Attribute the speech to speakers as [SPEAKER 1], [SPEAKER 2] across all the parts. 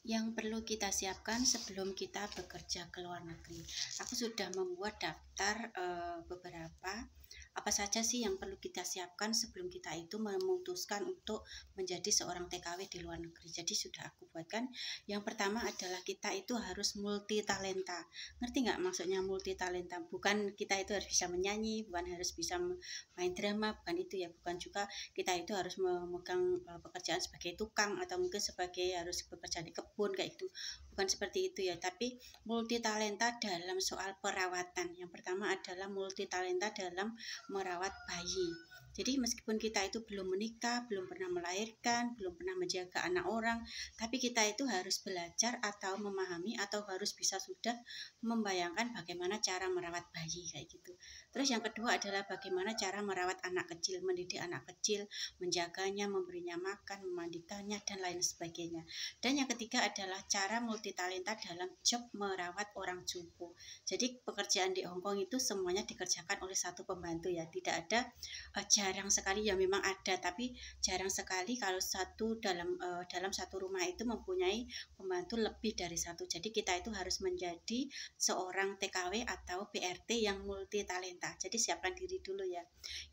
[SPEAKER 1] Yang perlu kita siapkan sebelum kita bekerja ke luar negeri. Aku sudah membuat daftar beberapa apa saja sih yang perlu kita siapkan sebelum kita itu memutuskan untuk menjadi seorang TKW di luar negeri. Jadi sudah aku buatkan. Yang pertama adalah kita itu harus multi talenta. Ngerti nggak maksudnya multi talenta? Bukan kita itu harus bisa menyanyi, bukan harus bisa main drama, bukan itu ya. Bukan juga kita itu harus memegang pekerjaan sebagai tukang atau mungkin sebagai harus bekerja di kebun kayak itu. Bukan seperti itu ya, tapi multi talenta dalam soal perawatan. Yang pertama adalah multi talenta dalam merawat bayi. Jadi meskipun kita itu belum menikah, belum pernah melahirkan, belum pernah menjaga anak orang, tapi kita itu harus belajar atau memahami atau harus bisa sudah membayangkan bagaimana cara merawat bayi kayak gitu. Terus yang kedua adalah bagaimana cara merawat anak kecil, mendidik anak kecil, menjaganya, memberinya makan, memandikannya, dan lain sebagainya. Dan yang ketiga adalah cara multitalenta dalam job merawat orang jumbo. Jadi pekerjaan di Hongkong itu semuanya dikerjakan oleh satu pembantu ya, tidak ada jarang sekali ya, memang ada tapi jarang sekali kalau dalam satu rumah itu mempunyai pembantu lebih dari satu. Jadi kita itu harus menjadi seorang TKW atau PRT yang multi talenta. Jadi siapkan diri dulu ya.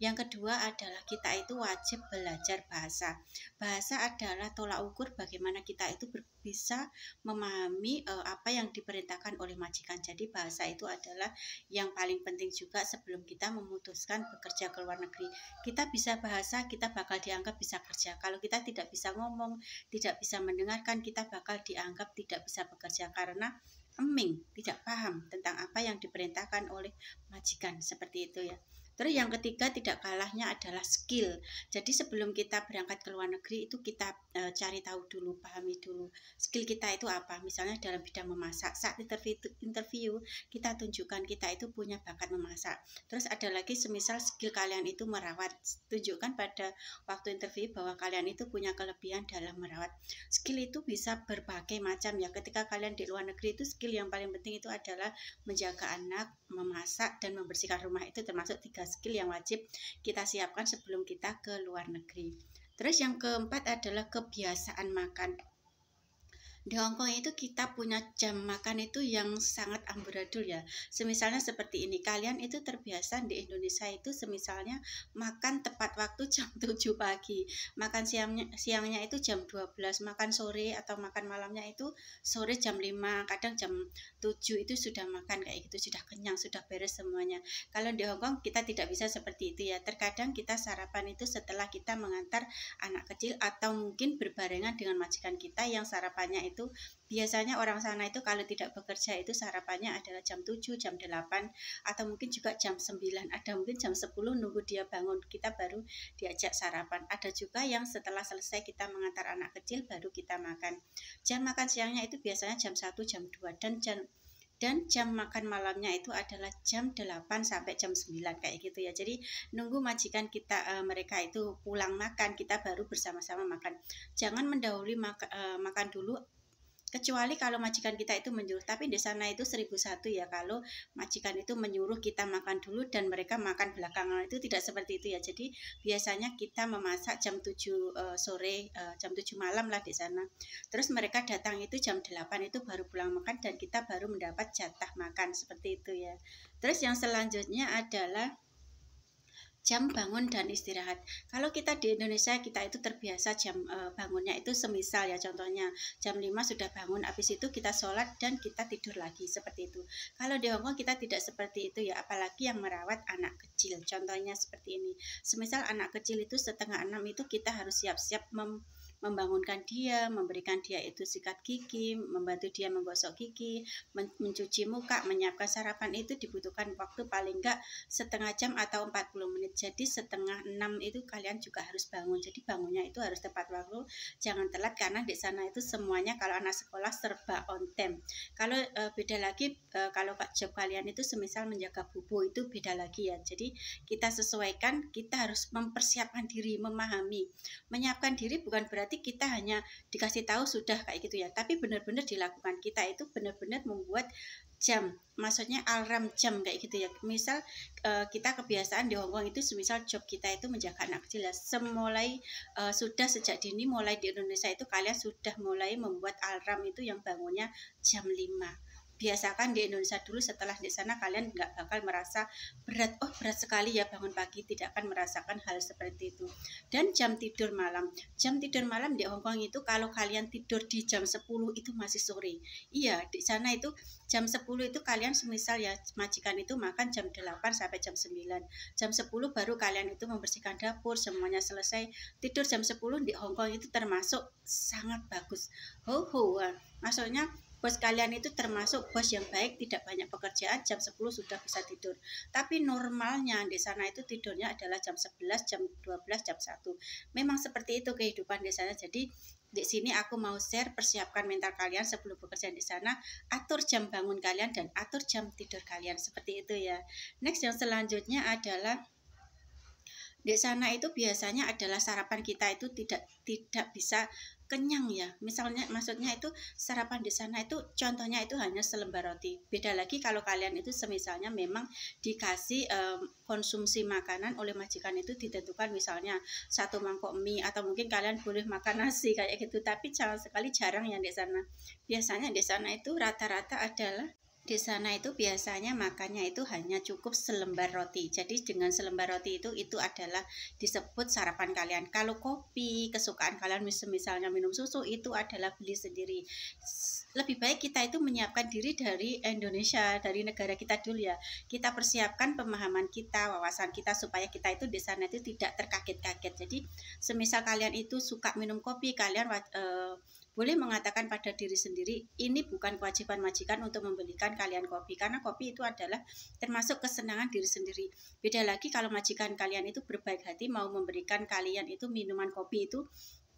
[SPEAKER 1] Yang kedua adalah kita itu wajib belajar bahasa. Bahasa adalah tolak ukur bagaimana kita itu bisa memahami apa yang diperintahkan oleh majikan. Jadi bahasa itu adalah yang paling penting juga sebelum kita memutuskan bekerja ke luar negeri. Kita bisa bahasa, kita bakal dianggap bisa kerja. Kalau kita tidak bisa ngomong, tidak bisa mendengarkan, kita bakal dianggap tidak bisa bekerja karena eming, tidak paham tentang apa yang diperintahkan oleh majikan, seperti itu ya. Terus yang ketiga tidak kalahnya adalah skill. Jadi sebelum kita berangkat ke luar negeri itu kita cari tahu dulu, pahami dulu skill kita itu apa. Misalnya dalam bidang memasak, saat interview kita tunjukkan kita itu punya bakat memasak. Terus ada lagi semisal skill kalian itu merawat, tunjukkan pada waktu interview bahwa kalian itu punya kelebihan dalam merawat. Skill itu bisa berbagai macam ya. Ketika kalian di luar negeri itu skill yang paling penting itu adalah menjaga anak, memasak, dan membersihkan rumah. Itu termasuk 3 skill yang wajib kita siapkan sebelum kita ke luar negeri. Terus yang keempat adalah kebiasaan makan. Di Hongkong itu kita punya jam makan itu yang sangat amburadul ya. Semisalnya seperti ini, kalian itu terbiasa di Indonesia itu semisalnya makan tepat waktu jam 7 pagi. Makan siangnya itu jam 12, makan sore atau makan malamnya itu sore jam 5, kadang jam 7 itu sudah makan kayak gitu, sudah kenyang, sudah beres semuanya. Kalau di Hongkong kita tidak bisa seperti itu ya. Terkadang kita sarapan itu setelah kita mengantar anak kecil atau mungkin berbarengan dengan majikan kita yang sarapannya itu biasanya orang sana itu kalau tidak bekerja itu sarapannya adalah jam 7, jam 8 atau mungkin juga jam 9, ada mungkin jam 10 nunggu dia bangun kita baru diajak sarapan. Ada juga yang setelah selesai kita mengantar anak kecil baru kita makan. Jam makan siangnya itu biasanya jam 1, jam 2 dan jam makan malamnya itu adalah jam 8 sampai jam 9 kayak gitu ya. Jadi nunggu majikan kita mereka itu pulang makan kita baru bersama-sama makan. Jangan mendahului makan dulu kecuali kalau majikan kita itu menyuruh, tapi di sana itu 1001 ya kalau majikan itu menyuruh kita makan dulu dan mereka makan belakangan, itu tidak seperti itu ya. Jadi biasanya kita memasak jam 7 sore, jam 7 malam lah di sana. Terus mereka datang itu jam 8 itu baru pulang makan dan kita baru mendapat jatah makan, seperti itu ya. Terus yang selanjutnya adalah jam bangun dan istirahat. Kalau kita di Indonesia kita itu terbiasa jam bangunnya itu semisal ya, contohnya jam 5 sudah bangun, habis itu kita sholat dan kita tidur lagi, seperti itu. Kalau di Hongkong kita tidak seperti itu ya, apalagi yang merawat anak kecil. Contohnya seperti ini. Semisal anak kecil itu setengah 6 itu kita harus siap-siap membangunkan dia, memberikan dia itu sikat gigi, membantu dia menggosok gigi, mencuci muka, menyiapkan sarapan, itu dibutuhkan waktu paling enggak setengah jam atau 40 menit. Jadi setengah 6 itu kalian juga harus bangun. Jadi bangunnya itu harus tepat waktu, jangan telat karena di sana itu semuanya kalau anak sekolah serba on time. Kalau beda lagi kalau job kalian itu semisal menjaga bubu itu beda lagi ya. Jadi kita sesuaikan, kita harus mempersiapkan diri, memahami. Menyiapkan diri bukan berarti berarti kita hanya dikasih tahu sudah kayak gitu ya, tapi benar-benar dilakukan. Kita itu benar-benar membuat jam, maksudnya alarm jam kayak gitu ya. Misal kita kebiasaan di Hongkong itu, semisal job kita itu menjaga anak kecil ya, sudah sejak dini, mulai di Indonesia itu kalian sudah mulai membuat alarm itu yang bangunnya jam 5. Biasakan di Indonesia dulu, setelah di sana kalian nggak bakal merasa berat, oh berat sekali ya bangun pagi, tidak akan merasakan hal seperti itu. Dan jam tidur malam di Hongkong itu, kalau kalian tidur di jam 10 itu masih sore. Iya, di sana itu jam 10 itu kalian semisal ya, majikan itu makan jam 8 sampai jam 9. Jam 10 baru kalian itu membersihkan dapur, semuanya selesai. Tidur jam 10 di Hongkong itu termasuk sangat bagus. Maksudnya bos kalian itu termasuk bos yang baik, tidak banyak pekerjaan, jam 10 sudah bisa tidur. Tapi normalnya di sana itu tidurnya adalah jam 11, jam 12, jam 1. Memang seperti itu kehidupan di sana. Jadi di sini aku mau share, persiapkan mental kalian sebelum bekerja di sana, atur jam bangun kalian dan atur jam tidur kalian, seperti itu ya. Next, yang selanjutnya adalah di sana itu biasanya adalah sarapan kita itu tidak bisa kenyang ya. Maksudnya itu sarapan di sana itu contohnya itu hanya selembar roti. Beda lagi kalau kalian itu semisalnya memang dikasih konsumsi makanan oleh majikan, itu ditentukan misalnya 1 mangkok mie, atau mungkin kalian boleh makan nasi kayak gitu. Tapi jarang yang di sana. Biasanya di sana itu rata-rata adalah di sana itu biasanya makannya itu hanya cukup selembar roti. Jadi dengan selembar roti itu adalah disebut sarapan kalian. Kalau kopi kesukaan kalian, misalnya minum susu, itu adalah beli sendiri. Lebih baik kita itu menyiapkan diri dari Indonesia, dari negara kita dulu ya. Kita persiapkan pemahaman kita, wawasan kita, supaya kita itu di sana itu tidak terkaget-kaget. Jadi semisal kalian itu suka minum kopi, kalian boleh mengatakan pada diri sendiri, ini bukan kewajiban majikan untuk membelikan kalian kopi, karena kopi itu adalah termasuk kesenangan diri sendiri. Beda lagi kalau majikan kalian itu berbaik hati mau memberikan kalian itu minuman kopi, itu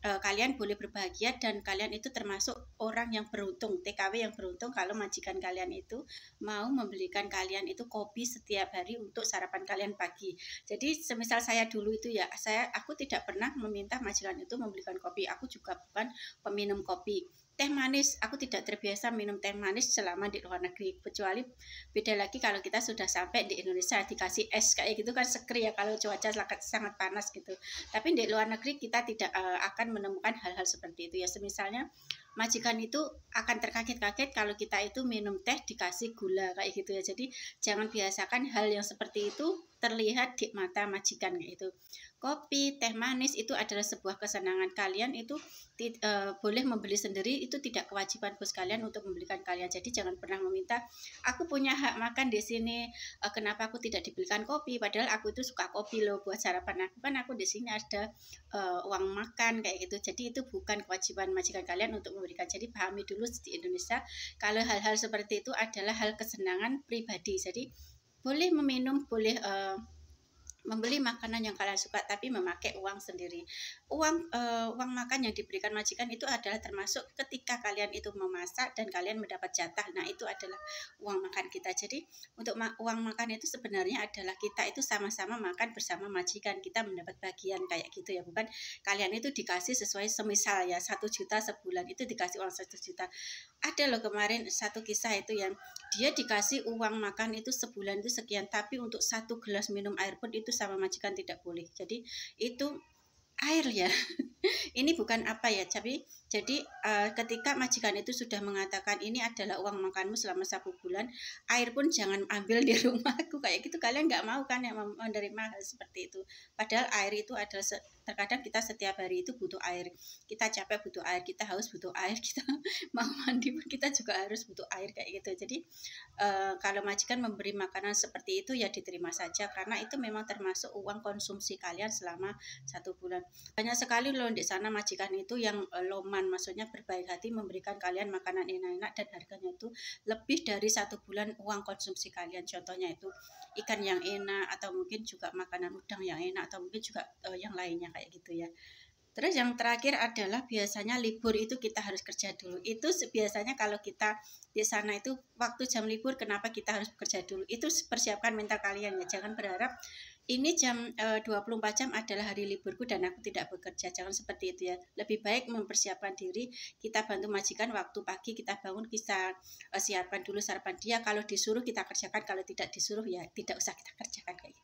[SPEAKER 1] kalian boleh berbahagia, dan kalian itu termasuk orang yang beruntung, TKW yang beruntung, kalau majikan kalian itu mau membelikan kalian itu kopi setiap hari untuk sarapan kalian pagi. Jadi semisal saya dulu itu ya, aku tidak pernah meminta majikan itu membelikan kopi. Aku juga bukan peminum kopi. Teh manis, aku tidak terbiasa minum teh manis selama di luar negeri, kecuali beda lagi kalau kita sudah sampai di Indonesia dikasih es kayak gitu kan, seger ya kalau cuaca sangat panas gitu. Tapi di luar negeri kita tidak akan menemukan hal-hal seperti itu ya. Semisalnya majikan itu akan terkaget-kaget kalau kita itu minum teh dikasih gula kayak gitu ya. Jadi jangan biasakan hal yang seperti itu terlihat di mata majikan kayak itu. Kopi, teh manis itu adalah sebuah kesenangan. Kalian itu boleh membeli sendiri, itu tidak kewajiban bos kalian untuk membelikan kalian. Jadi jangan pernah meminta, aku punya hak makan di sini, kenapa aku tidak dibelikan kopi, padahal aku itu suka kopi loh buat sarapan aku, kan aku di sini ada uang makan kayak gitu. Jadi itu bukan kewajiban majikan kalian untuk memberikan. Jadi pahami dulu di Indonesia kalau hal-hal seperti itu adalah hal kesenangan pribadi. Jadi boleh meminum, boleh membeli makanan yang kalian suka, tapi memakai uang sendiri. Uang makan yang diberikan majikan itu adalah termasuk ketika kalian itu memasak dan kalian mendapat jatah. Nah, itu adalah uang makan kita. Jadi untuk uang makan itu sebenarnya adalah kita itu sama-sama makan bersama majikan, kita mendapat bagian kayak gitu ya. Bukan kalian itu dikasih sesuai, semisal ya 1 juta sebulan itu dikasih uang 1 juta. Ada loh kemarin satu kisah itu yang dia dikasih uang makan itu sebulan itu sekian, tapi untuk 1 gelas minum air pun itu sama majikan tidak boleh. Jadi itu air ya. Ini bukan apa ya, tapi jadi ketika majikan itu sudah mengatakan ini adalah uang makanmu selama 1 bulan, air pun jangan ambil di rumahku kayak gitu. Kalian nggak mau kan yang menerima hal seperti itu. Padahal air itu adalah terkadang kita setiap hari itu butuh air. Kita capek butuh air, kita haus butuh air, kita mau mandi pun kita juga harus butuh air kayak gitu. Jadi kalau majikan memberi makanan seperti itu ya diterima saja, karena itu memang termasuk uang konsumsi kalian selama 1 bulan. Banyak sekali loh di sana majikan itu yang loman, maksudnya berbaik hati memberikan kalian makanan enak-enak dan harganya itu lebih dari 1 bulan uang konsumsi kalian. Contohnya itu ikan yang enak, atau mungkin juga makanan udang yang enak, atau mungkin juga yang lainnya kayak gitu ya. Terus yang terakhir adalah biasanya libur itu kita harus kerja dulu. Itu biasanya kalau kita di sana itu waktu jam libur, kenapa kita harus bekerja dulu? Itu persiapkan mental kalian ya. Jangan berharap ini jam 24 jam adalah hari liburku dan aku tidak bekerja. Jangan seperti itu ya. Lebih baik mempersiapkan diri, kita bantu majikan waktu pagi kita bangun, kita siapkan dulu sarapan dia. Kalau disuruh kita kerjakan, kalau tidak disuruh ya tidak usah kita kerjakan kayak gitu.